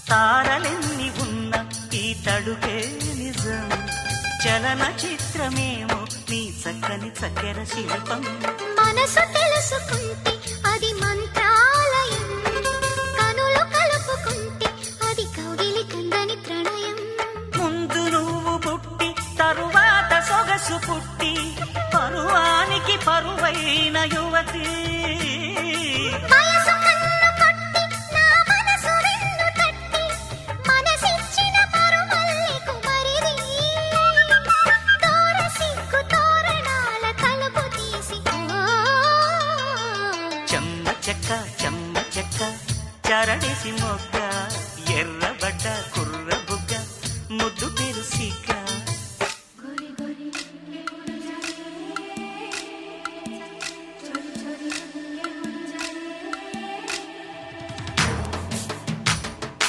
తారలెన్ని ఉన్న ఈ తడుకే నిజం, చలన చిత్రమేమో నీ చక్కని చక్కెర శిల్పం. మనసు తెలుసుకుంటే అది మంత్రాలయం, కనులు కలుపుకుంటే అది కౌగిలి కందని ప్రణయం. ముందు నువ్వు పుట్టి తరువాత సొగసు పుట్టి పరువానికి పరువైన యువతి. వయసు కన్ను కొట్టి నా మనసు వెన్ను తట్టి మనసిచ్చిన పరుమల్లెకు మరిది. తోర సిగ్గు తోరణాల తలుపు తీసి చెమ్మ చెక్క చరణేసి మొగ్గ ఎర్రబడ్డ